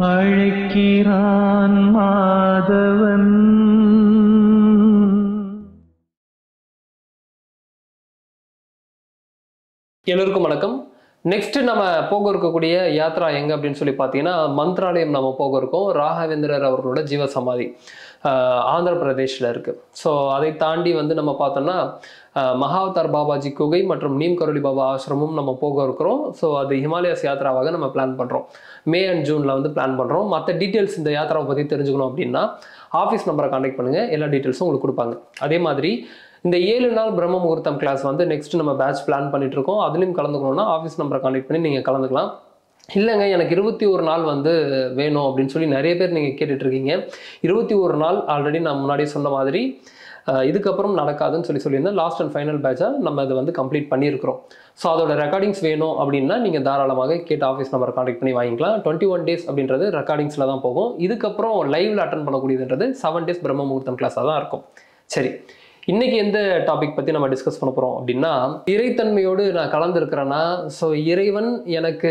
அழைக்கிறான் மாதவன். எல்லோருக்கும் வணக்கம். நெக்ஸ்ட் நம்ம போக இருக்கக்கூடிய யாத்ரா எங்க அப்படின்னு சொல்லி பார்த்தீங்கன்னா மந்த்ராலயம் நம்ம போக இருக்கோம். ராகவேந்திரர் அவர்களோட ஜீவ சமாதி ஆந்திர பிரதேஷில் இருக்கு. ஸோ அதை தாண்டி நம்ம பார்த்தோம்னா மகாவதார் பாபாஜி குகை மற்றும் நீம் கரோலி பாபா ஆசிரமும் நம்ம போக இருக்கிறோம். ஸோ அது ஹிமாலயாஸ் யாத்ராவாக நம்ம பிளான் பண்ணுறோம். மே அண்ட் ஜூனில் பிளான் பண்ணுறோம். மற்ற டீட்டெயில்ஸ் இந்த யாத்ராவை பற்றி தெரிஞ்சுக்கணும் அப்படின்னா ஆஃபீஸ் நம்பரை கான்டாக்ட் பண்ணுங்கள், எல்லா டீட்டெயில்ஸும் உங்களுக்கு கொடுப்பாங்க. அதே மாதிரி இந்த 7 நாள் பிரம்ம முகூர்த்தம் கிளாஸ் நெக்ஸ்ட் நம்ம பேட்ச் பிளான் பண்ணிட்டு இருக்கோம். அதுலேயும் கலந்துக்கணும்னா ஆஃபீஸ் நம்பரை கான்டாக்ட் பண்ணி நீங்கள் கலந்துக்கலாம். இல்லைங்க எனக்கு 21 நாள் வேணும் அப்படின்னு சொல்லி நிறைய பேர் நீங்கள் கேட்டுட்ருக்கீங்க. 21 நாள் ஆல்ரெடி நான் முன்னாடி சொன்ன மாதிரி இதுக்கப்புறம் நடக்காதுன்னு சொல்லியிருந்தேன். லாஸ்ட் அண்ட் ஃபைனல் பேட்சாக நம்ம அதை கம்ப்ளீட் பண்ணியிருக்கிறோம். ஸோ அதோட ரெக்கார்டிங்ஸ் வேணும் அப்படின்னா நீங்கள் தாராளமாக கேட்ட ஆஃபீஸ் நம்பரை கான்டாக்ட் பண்ணி வாங்கிக்கலாம். 21 days அப்படின்றது ரெக்கார்டிங்ஸில் தான் போகும். இதுக்கப்புறம் லைவில் அட்டன் பண்ணக்கூடியதுன்றது 7 days பிரம்ம முகூர்த்தம் கிளாஸாக தான் இருக்கும். சரி, இன்னைக்கு எந்த டாபிக் பற்றி நம்ம டிஸ்கஸ் பண்ண போகிறோம் அப்படின்னா, இறைத்தன்மையோடு நான் கலந்துருக்கிறேன்னா, ஸோ இறைவன் எனக்கு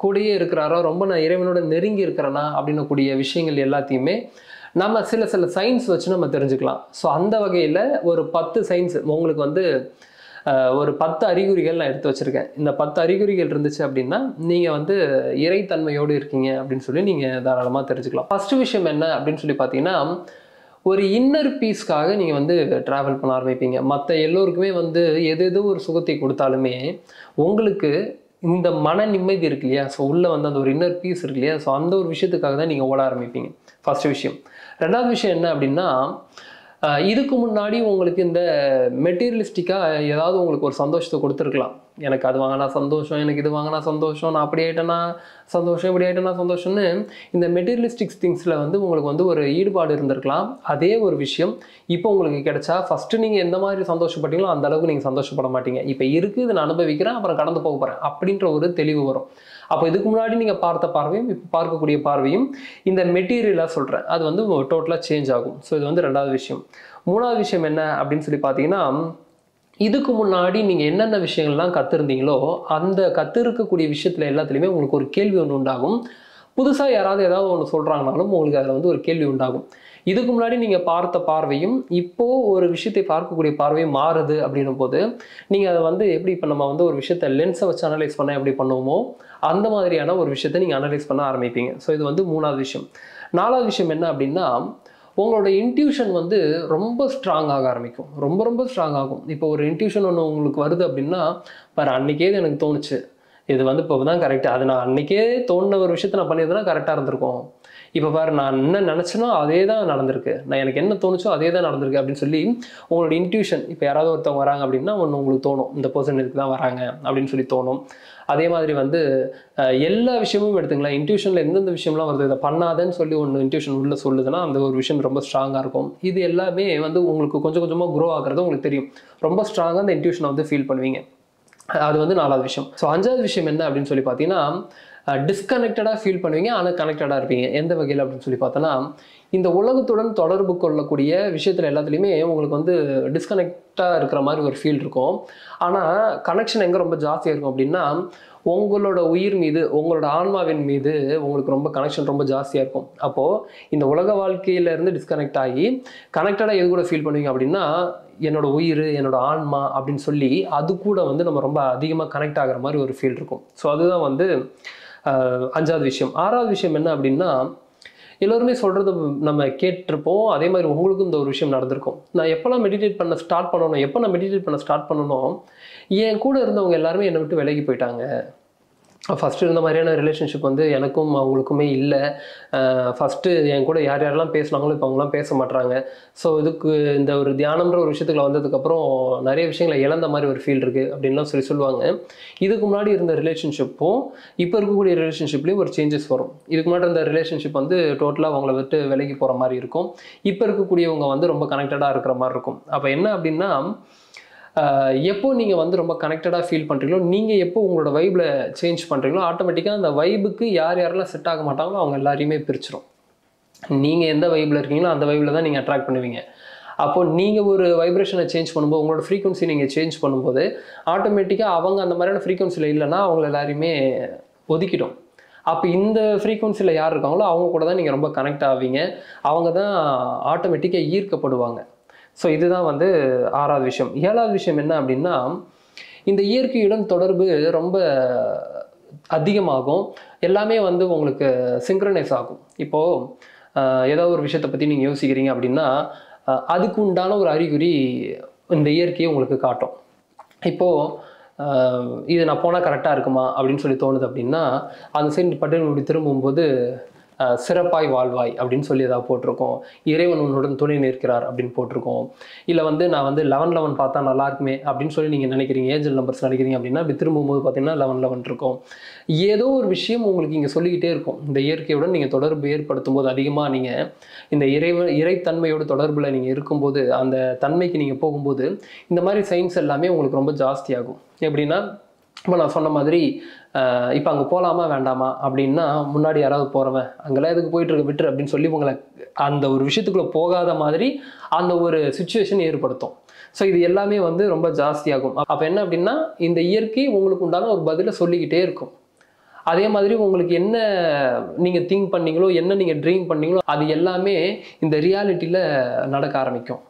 கூடயே இருக்கிறாரோ, ரொம்ப நான் இறைவனோட நெருங்கி இருக்கிறேன்னா அப்படின்னக்கூடிய விஷயங்கள் எல்லாத்தையுமே நம்ம சில சயின்ஸ் வச்சு நம்ம தெரிஞ்சுக்கலாம். ஸோ அந்த வகையில் ஒரு 10 சயின்ஸ் உங்களுக்கு ஒரு 10 அறிகுறிகள் நான் எடுத்து வச்சுருக்கேன். இந்த 10 அறிகுறிகள் இருந்துச்சு அப்படின்னா நீங்கள் இறைத்தன்மையோடு இருக்கீங்க அப்படின்னு சொல்லி நீங்கள் தாராளமாக தெரிஞ்சுக்கலாம். ஃபர்ஸ்ட் விஷயம் என்ன அப்படின்னு சொல்லி பார்த்தீங்கன்னா, ஒரு இன்னர் பீஸ்க்காக நீங்கள் ட்ராவல் பண்ண ஆரம்பிப்பீங்க. மற்ற எல்லோருக்குமே எது ஒரு சுகத்தை கொடுத்தாலுமே உங்களுக்கு இந்த மன நிம்மதி இருக்கு இல்லையா, ஸோ உள்ளே அந்த ஒரு இன்னர் பீஸ் இருக்கு இல்லையா, ஸோ அந்த ஒரு விஷயத்துக்காக தான் நீங்கள் ஓட ஆரம்பிப்பீங்க. ஃபர்ஸ்ட் விஷயம். ரெண்டாவது விஷயம் என்ன அப்படின்னா, இதுக்கு முன்னாடி உங்களுக்கு இந்த மெட்டீரியலிஸ்டிக்காக ஏதாவது உங்களுக்கு ஒரு சந்தோஷத்தை கொடுத்துருக்கலாம். எனக்கு அது வாங்கினா சந்தோஷம், எனக்கு இது வாங்கினா சந்தோஷம், நான் அப்படி ஆகிட்டேன்னா சந்தோஷம், இப்படி ஆகிட்டேன்னா சந்தோஷம்னு இந்த மெட்டீரியலிஸ்டிக்ஸ் திங்ஸில் உங்களுக்கு ஒரு ஈடுபாடு இருந்திருக்கலாம். அதே ஒரு விஷயம் இப்போ உங்களுக்கு கிடைச்சா ஃபஸ்ட்டு நீங்கள் எந்த மாதிரி சந்தோஷப்பட்டீங்களோ அந்த அளவுக்கு நீங்கள் சந்தோஷப்பட மாட்டீங்க. இப்போ இருக்குது, இதை நான் அனுபவிக்கிறேன், அப்புறம் கடந்து போக போகிறேன் அப்படின்ற ஒரு தெளிவு வரும். அப்போ இதுக்கு முன்னாடி நீங்கள் பார்த்த பார்வையும் இப்போ பார்க்கக்கூடிய பார்வையும் இந்த மெட்டீரியலாக சொல்கிறேன், அது டோட்டலாக சேஞ்ச் ஆகும். ஸோ இது ரெண்டாவது விஷயம். மூணாவது விஷயம் என்ன அப்படின்னு சொல்லி பார்த்தீங்கன்னா, இதுக்கு முன்னாடி நீங்கள் என்னென்ன விஷயங்கள்லாம் கற்றுருந்தீங்களோ அந்த கற்றுருக்கக்கூடிய விஷயத்தில் எல்லாத்துலேயுமே உங்களுக்கு ஒரு கேள்வி ஒன்று உண்டாகும். புதுசாக யாராவது ஏதாவது ஒன்று சொல்கிறாங்கனாலும் உங்களுக்கு அதில் ஒரு கேள்வி உண்டாகும். இதுக்கு முன்னாடி நீங்கள் பார்த்த பார்வையும் இப்போது ஒரு விஷயத்தை பார்க்கக்கூடிய பார்வையும் மாறுது அப்படின்னும் போது நீங்கள் அதை எப்படி இப்போ நம்ம ஒரு விஷயத்தை லென்ஸை வச்சு அனலைஸ் பண்ண எப்படி பண்ணுவோமோ அந்த மாதிரியான ஒரு விஷயத்தை நீங்கள் அனலைஸ் பண்ண ஆரம்பிப்பீங்க. ஸோ இது மூணாவது விஷயம். நாலாவது விஷயம் என்ன அப்படின்னா, உங்களோட இன்ட்யூஷன் ரொம்ப ஸ்ட்ராங் ஆக ஆரம்பிக்கும். ரொம்ப ஸ்ட்ராங் ஆகும். இப்போ ஒரு இன்ட்யூஷன் ஒன்று உங்களுக்கு வருது அப்படின்னா, பாரு அன்றைக்கே இது எனக்கு தோணுச்சு, இது இப்போ தான் கரெக்டாக, அது நான் அன்றைக்கே தோணுன ஒரு விஷயத்தை நான் பண்ணியிருந்தேன்னா கரெக்டாக இருந்திருக்கும். இப்போ பாரு நான் என்ன நினச்சனோ அதே தான் நடந்திருக்கு, நான் எனக்கு என்ன தோணுச்சோ அதே தான் நடந்திருக்கு அப்படின்னு சொல்லி உங்களோட இன்ட்யூஷன், இப்போ யாராவது ஒருத்தவங்க வராங்க அப்படின்னா ஒன்று உங்களுக்கு தோணும், இந்த பர்சன் இதுக்கு தான் வராங்க அப்படின்னு சொல்லி தோணும். அதே மாதிரி எல்லா விஷயமும் எடுத்துங்களேன், இன்ட்யூஷனில் எந்தெந்த விஷயம்லாம் வருது, இதை பண்ணாதன்னு சொல்லி ஒன்று இன்ட்யூஷன் உள்ளே சொல்லுதுன்னா அந்த ஒரு விஷயம் ரொம்ப ஸ்ட்ராங்காக இருக்கும். இது எல்லாமே உங்களுக்கு கொஞ்சம் கொஞ்சமாக க்ரோ ஆகிறது உங்களுக்கு தெரியும். ரொம்ப ஸ்ட்ராங்காக அந்த இன்ட்யூஷனை ஃபீல் பண்ணுவீங்க. அது நாலாவது விஷயம். ஸோ அஞ்சாவது விஷயம் என்ன அப்படின்னு சொல்லி பார்த்தீங்கன்னா, டிஸ்கனெக்டடாக ஃபீல் பண்ணுவீங்க, ஆனால் கனெக்டடாக இருப்பீங்க. எந்த வகையில் அப்படின்னு சொல்லி பார்த்தோன்னா, இந்த உலகத்துடன் தொடர்பு கொள்ளக்கூடிய விஷயத்தில் எல்லாத்துலேயுமே உங்களுக்கு டிஸ்கனெக்டாக இருக்கிற மாதிரி ஒரு ஃபீல் இருக்கும். ஆனால் கனெக்ஷன் எங்கே ரொம்ப ஜாஸ்தியாக இருக்கும் அப்படின்னா, உங்களோட உயிர் மீது, உங்களோட ஆன்மாவின் மீது உங்களுக்கு ரொம்ப கனெக்ஷன் ரொம்ப ஜாஸ்தியாக இருக்கும். அப்போது இந்த உலக வாழ்க்கையிலேருந்து டிஸ்கனெக்ட் ஆகி கனெக்டடாக எது கூட ஃபீல் பண்ணுவீங்க அப்படின்னா, என்னோட உயிர், என்னோட ஆன்மா அப்படின்னு சொல்லி அது கூட நம்ம ரொம்ப அதிகமாக கனெக்ட் ஆகிற மாதிரி ஒரு ஃபீல் இருக்கும். ஸோ அதுதான் அஞ்சாவது விஷயம். ஆறாவது விஷயம் என்ன அப்படின்னா, எல்லோருமே சொல்கிறது நம்ம கேட்டிருப்போம். அதே மாதிரி உங்களுக்கும் இந்த ஒரு விஷயம் நடந்திருக்கும். நான் எப்போல்லாம் மெடிடேட் பண்ண ஸ்டார்ட் பண்ணணும், எப்போ நான் மெடிடேட் பண்ண ஸ்டார்ட் பண்ணணும், என் கூட இருந்தவங்க எல்லாருமே என்னை விட்டு விலகி போயிட்டாங்க. ஃபஸ்ட்டு இருந்த மாதிரியான ரிலேஷன்ஷிப் எனக்கும் அவங்களுக்குமே இல்லை. ஃபஸ்ட்டு என் கூட யாரெல்லாம் பேசினாங்களோ இப்போ அவங்களாம் பேச மாட்றாங்க. ஸோ இதுக்கு இந்த ஒரு தியானம்ன்ற ஒரு விஷயத்துக்குள்ள வந்ததுக்கப்புறம் நிறைய விஷயங்களை இழந்த மாதிரி ஒரு ஃபீல் இருக்குது அப்படின்லாம் சொல்லுவாங்க. இதுக்கு முன்னாடி இருந்த ரிலேஷன்ஷிப்பும் இப்போ இருக்கக்கூடிய ரிலேஷன்ஷிப்லேயும் ஒரு சேஞ்சஸ் வரும். இதுக்கு முன்னாடி இருந்த ரிலேஷன்ஷிப் டோட்டலாக அவங்கள விட்டு விலகி போகிற மாதிரி இருக்கும். இப்போ இருக்கக்கூடியவங்க ரொம்ப கனெக்டடாக இருக்கிற மாதிரி இருக்கும். அப்போ என்ன அப்படின்னா, எப்போ நீங்கள் ரொம்ப கனெக்டடாக ஃபீல் பண்ணுறீங்களோ, நீங்கள் எப்போ உங்களோட வைபில் சேஞ்ச் பண்ணுறீங்களோ ஆட்டோமேட்டிக்காக அந்த வைபுக்கு யாரெல்லாம் செட் ஆக மாட்டாங்களோ அவங்க எல்லாரையுமே பிரிச்சிடும். நீங்கள் எந்த வைபில் இருக்கீங்களோ அந்த வைபில் தான் நீங்கள் அட்ராக்ட் பண்ணுவீங்க. அப்போது நீங்கள் ஒரு வைப்ரேஷனை சேஞ்ச் பண்ணும்போது, உங்களோட ஃப்ரீக்வன்சி நீங்கள் சேஞ்ச் பண்ணும்போது ஆட்டோமேட்டிக்காக அவங்க அந்த மாதிரியான ஃப்ரீக்வன்சியில் இல்லைன்னா அவங்கள எல்லாரையுமே ஒதுக்கிடும். அப்போ இந்த ஃப்ரீக்வன்சியில் யார் இருக்காங்களோ அவங்க கூட தான் நீங்கள் ரொம்ப கனெக்ட் ஆவீங்க, அவங்க தான் ஆட்டோமேட்டிக்காக ஈர்க்கப்படுவாங்க. ஸோ இதுதான் வந்து 6வது விஷயம். 7வது விஷயம் என்ன அப்படின்னா, இந்த இயற்கையுடன் தொடர்பு ரொம்ப அதிகமாகும், எல்லாமே வந்து உங்களுக்கு சிங்க்ரனைஸ் ஆகும். இப்போது ஏதோ ஒரு விஷயத்தை பற்றி நீங்கள் யோசிக்கிறீங்க அப்படின்னா அதுக்கு உண்டான ஒரு அறிகுறி இந்த இயற்கையை உங்களுக்கு காட்டும். இப்போது இது நான் போனால் கரெக்டாக இருக்குமா அப்படின்னு சொல்லி தோணுது அப்படின்னா அந்த சைடு பட்டு இப்படி திரும்பும்போது சிறப்பாய் வாழ்வாய் அப்படின்னு சொல்லி ஏதாவது போட்டிருக்கோம், இறைவன் உன்னுடன் துணை நிற்கிறார் அப்படின்னு போட்டிருக்கோம். இல்லை வந்து நான் வந்து 1111 பார்த்தா நல்லா இருக்குமே அப்படின்னு சொல்லி நீங்கள் நினைக்கிறீங்க, ஏஞ்சல் நம்பர்ஸ் நினைக்கிறீங்க அப்படின்னா அப்படி திரும்பும்போது பார்த்தீங்கன்னா 1111 இருக்கும். ஏதோ ஒரு விஷயம் உங்களுக்கு இங்கே சொல்லிக்கிட்டே இருக்கும். இந்த இயற்கையுடன் நீங்கள் தொடர்பு ஏற்படுத்தும் போது அதிகமாக நீங்கள் இந்த இறைத்தன்மையோட தொடர்பில் நீங்கள் இருக்கும்போது அந்த தன்மைக்கு நீங்கள் போகும்போது இந்த மாதிரி சயின்ஸ் எல்லாமே உங்களுக்கு ரொம்ப ஜாஸ்தியாகும். எப்படின்னா இப்போ நான் சொன்ன மாதிரி இப்போ அங்கே போகலாமா வேண்டாமா அப்படின்னா முன்னாடி யாராவது போகிறவன் அங்கெல்லாம் எதுக்கு போயிட்டுருக்கு விட்டுரு அப்படின்னு சொல்லி உங்களை அந்த ஒரு விஷயத்துக்குள்ளே போகாத மாதிரி அந்த ஒரு சிச்சுவேஷன் ஏற்படுத்தும். ஸோ இது எல்லாமே வந்து ரொம்ப ஜாஸ்தியாகும். அப்போ என்ன அப்படின்னா இந்த இயற்கை உங்களுக்கு உண்டான ஒரு பதிலை சொல்லிக்கிட்டே இருக்கும். அதே மாதிரி உங்களுக்கு என்ன நீங்கள் திங்க் பண்ணீங்களோ, என்ன நீங்கள் ட்ரீம் பண்ணீங்களோ அது எல்லாமே இந்த ரியாலிட்டியில் நடக்க ஆரம்பிக்கும்.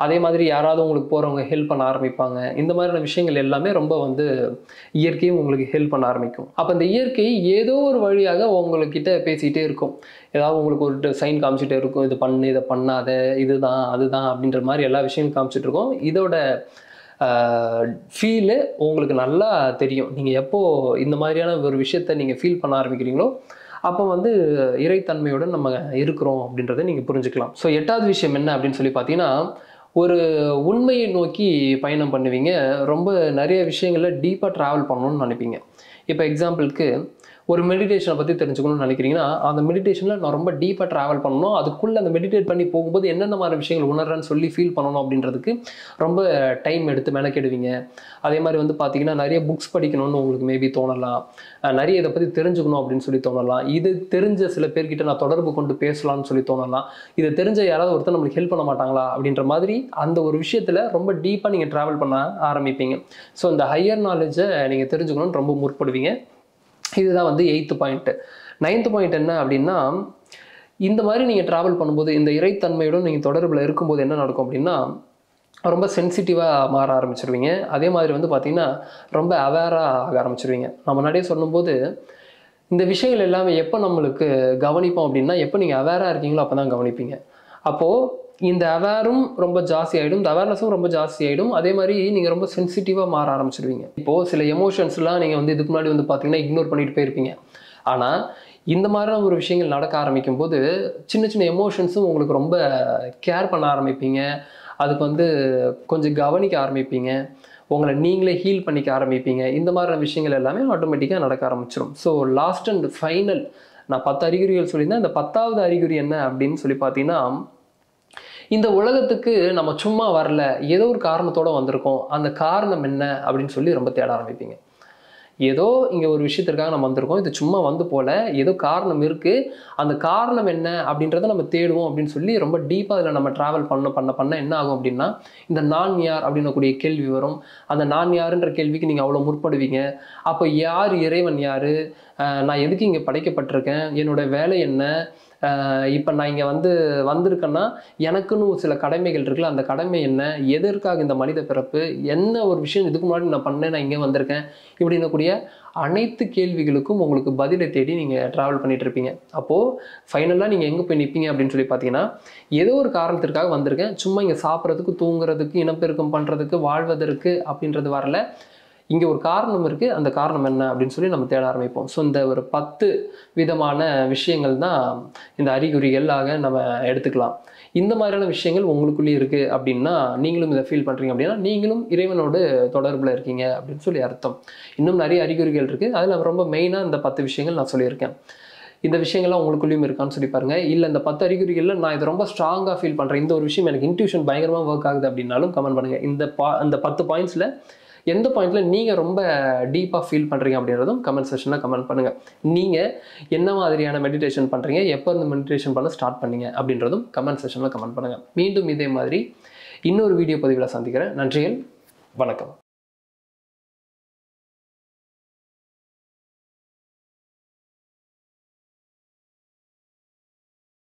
அதே மாதிரி யாராவது உங்களுக்கு போகிறவங்க ஹெல்ப் பண்ண ஆரம்பிப்பாங்க. இந்த மாதிரியான விஷயங்கள் எல்லாமே ரொம்ப வந்து இயற்கையும் உங்களுக்கு ஹெல்ப் பண்ண ஆரம்பிக்கும். அப்போ இந்த இயற்கை ஏதோ ஒரு வழியாக உங்கள்கிட்ட பேசிகிட்டே இருக்கும். ஏதாவது உங்களுக்கு ஒரு சைன் காமிச்சிட்டே இருக்கும், இது பண்ணு, இதை பண்ணாத, இதுதான் அதுதான் அப்படின்ற மாதிரி எல்லா விஷயங்களும் காமிச்சிட்டு இருக்கோம். இதோட ஃபீலு உங்களுக்கு நல்லா தெரியும். நீங்கள் எப்போது இந்த மாதிரியான ஒரு விஷயத்த நீங்கள் ஃபீல் பண்ண ஆரம்பிக்கிறீங்களோ அப்போ வந்து இறைத்தன்மையோடு நம்ம இருக்கிறோம் அப்படின்றத நீங்கள் புரிஞ்சுக்கலாம். ஸோ 8வது விஷயம் என்ன அப்படின்னு சொல்லி பார்த்தீங்கன்னா, ஒரு உண்மையை நோக்கி பயணம் பண்ணுவீங்க. ரொம்ப நிறைய விஷயங்களில் டீப்பாக ட்ராவல் பண்ணணும்னு நினைப்பீங்க. இப்போ எக்ஸாம்பிளுக்கு ஒரு மெடிடேஷனை பற்றி தெரிஞ்சுக்கணும்னு நினைக்கிறீங்கன்னா அந்த மெடிடேஷனில் நான் ரொம்ப டீப்பாக ட்ராவல் பண்ணணும், அதுக்குள்ளே அந்த மெடிடேட் பண்ணி போகும்போது என்னென்ன மாதிரி விஷயங்கள் உணர்றேன்னு சொல்லி ஃபீல் பண்ணணும் அப்படின்றதுக்கு ரொம்ப டைம் எடுத்து மெனக்கெடுவீங்க. அதே மாதிரி வந்து பார்த்தீங்கன்னா நிறைய புக்ஸ் படிக்கணும்னு உங்களுக்கு மேபி தோணலாம், நிறைய இதை பற்றி தெரிஞ்சுக்கணும் அப்படின்னு சொல்லி தோணலாம், இது தெரிஞ்ச சில பேர்கிட்ட நான் தொடர்பு கொண்டு பேசலாம்னு சொல்லி தோணலாம், இதை தெரிஞ்ச யாராவது ஒருத்தர் நம்மளுக்கு ஹெல்ப் பண்ண மாட்டாங்களா அப்படின்ற மாதிரி அந்த ஒரு விஷயத்தில் ரொம்ப டீப்பாக நீங்கள் ட்ராவல் பண்ண ஆரம்பிப்பீங்க. ஸோ இந்த ஹையர் நாலேஜை நீங்கள் தெரிஞ்சுக்கணும்னு ரொம்ப முற்படுவீங்க. இதுதான் வந்து 8th பாயிண்ட். 9th பாயிண்ட் என்ன அப்படின்னா, இந்த மாதிரி நீங்கள் ட்ராவல் பண்ணும்போது இந்த இறைத்தன்மையுடன் நீங்கள் தொடர்பில் இருக்கும்போது என்ன நடக்கும் அப்படின்னா ரொம்ப சென்சிட்டிவாக மாற ஆரம்பிச்சிருவீங்க. அதே மாதிரி வந்து பார்த்திங்கன்னா ரொம்ப அவேராக ஆக ஆரம்பிச்சிருவீங்க. நான் முன்னாடியே சொல்லும்போது இந்த விஷயங்கள் எல்லாமே எப்போ நம்மளுக்கு கவனிப்போம் அப்படின்னா எப்போ நீங்கள் அவேராக இருக்கீங்களோ அப்போ தான் கவனிப்பீங்க. அப்போது இந்த அவேரும் ரொம்ப ஜாஸ்தி ஆகிடும், இந்த அவேர்னஸும் ரொம்ப ஜாஸ்தி ஆகிடும். அதே மாதிரி நீங்கள் ரொம்ப சென்சிட்டிவாக மாற ஆரம்பிச்சிடுவீங்க. இப்போது சில எமோஷன்ஸ்லாம் நீங்கள் வந்து இதுக்கு முன்னாடி வந்து பார்த்தீங்கன்னா இக்னோர் பண்ணிட்டு போயிருப்பீங்க. ஆனால் இந்த மாதிரியான ஒரு விஷயங்கள் நடக்க ஆரம்பிக்கும் போது சின்ன சின்ன எமோஷன்ஸும் உங்களுக்கு ரொம்ப கேர் பண்ண ஆரம்பிப்பீங்க. அதுக்கு வந்து கொஞ்சம் கவனிக்க ஆரம்பிப்பீங்க, உங்களை நீங்களே ஹீல் பண்ணிக்க ஆரம்பிப்பீங்க. இந்த மாதிரியான விஷயங்கள் எல்லாமே ஆட்டோமேட்டிக்காக நடக்க ஆரம்பிச்சிடும். ஸோ லாஸ்ட் அண்ட் ஃபைனல் நான் 10 அறிகுறிகள் சொல்லியிருந்தேன். இந்த 10வது அறிகுறி என்ன அப்படின்னு சொல்லி பார்த்தீங்கன்னா, இந்த உலகத்துக்கு நம்ம சும்மா வரல, ஏதோ ஒரு காரணத்தோட வந்திருக்கோம், அந்த காரணம் என்ன அப்படின்னு சொல்லி ரொம்ப தேட ஆரம்பிப்பீங்க. ஏதோ இங்கே ஒரு விஷயத்திற்காக நம்ம வந்திருக்கோம், இது சும்மா வந்து போல, ஏதோ காரணம் இருக்குது, அந்த காரணம் என்ன அப்படின்றத நம்ம தேடுவோம் அப்படின்னு சொல்லி ரொம்ப டீப்பாக அதில் நம்ம ட்ராவல் பண்ண என்ன ஆகும் அப்படின்னா இந்த நான் யார் அப்படின்னக்கூடிய கேள்வி வரும். அந்த நான் யாருன்ற கேள்விக்கு நீங்கள் அவ்வளோ முற்படுவீங்க. அப்போ யார் இறைவன், யார், நான் எதுக்கு இங்கே படைக்கப்பட்டிருக்கேன், என்னோட வேலை என்ன, இப்போ நான் இங்கே வந்திருக்கேன்னா எனக்குன்னு சில கடமைகள் இருக்குல்ல, அந்த கடமை என்ன, எதற்காக இந்த மனித பிறப்பு, என்ன ஒரு விஷயம் இதுக்கு முன்னாடி நான் பண்ணேன், நான் இங்கே வந்திருக்கேன், இப்படின்னக்கூடிய அனைத்து கேள்விகளுக்கும் உங்களுக்கு பதிலை தேடி நீங்கள் ட்ராவல் பண்ணிட்டு இருப்பீங்க. அப்போது ஃபைனலாக நீங்கள் எங்கே போய் நிற்பீங்க அப்படின்னு சொல்லி பார்த்தீங்கன்னா, ஏதோ ஒரு காரணத்திற்காக வந்திருக்கேன், சும்மா இங்கே சாப்பிட்றதுக்கு, தூங்குறதுக்கு, இனப்பெருக்கம் பண்ணுறதுக்கு, வாழ்வதற்கு அப்படின்றது வரல, இங்கே ஒரு காரணம் இருக்குது, அந்த காரணம் என்ன அப்படின்னு சொல்லி நம்ம தேட ஆரம்பிப்போம். ஸோ இந்த ஒரு 10 விதமான விஷயங்கள் தான் இந்த அறிகுறிகளாக நம்ம எடுத்துக்கலாம். இந்த மாதிரியான விஷயங்கள் உங்களுக்குள்ளேயே இருக்குது அப்படின்னா நீங்களும் இதை ஃபீல் பண்ணுறீங்க அப்படின்னா நீங்களும் இறைவனோடு தொடர்பில் இருக்கீங்க அப்படின்னு சொல்லி அர்த்தம். இன்னும் நிறைய அறிகுறிகள் இருக்குது, அதில் ரொம்ப மெயினாக இந்த 10 விஷயங்கள் நான் சொல்லியிருக்கேன். இந்த விஷயங்கள்லாம் உங்களுக்குள்ளேயும் இருக்கான்னு சொல்லி பாருங்கள். இல்லை இந்த 10 அறிகுறிகளில் நான் இதை ரொம்ப ஸ்ட்ராங்காக ஃபீல் பண்ணுறேன், இந்த ஒரு விஷயம் எனக்கு இன்ட்யூஷன் பயங்கரமாக ஒர்க் ஆகுது அப்படின்னாலும் கமெண்ட் பண்ணுங்கள். இந்த 10 பாயிண்ட்ஸில் எந்த பாயிண்ட்டில் நீங்கள் ரொம்ப டீப்பாக ஃபீல் பண்ணுறீங்க அப்படின்றதும் கமெண்ட் செக்ஷனில் கமெண்ட் பண்ணுங்கள். நீங்கள் என்ன மாதிரியான மெடிடேஷன் பண்ணுறீங்க, எப்போ இந்த மெடிடேஷன் பண்ண ஸ்டார்ட் பண்ணீங்க அப்படின்றதும் கமெண்ட் செக்ஷனில் கமெண்ட் பண்ணுங்கள். மீண்டும் இதே மாதிரி இன்னொரு வீடியோ பதிவில் சந்திக்கிறேன். நன்றிகள், வணக்கம்.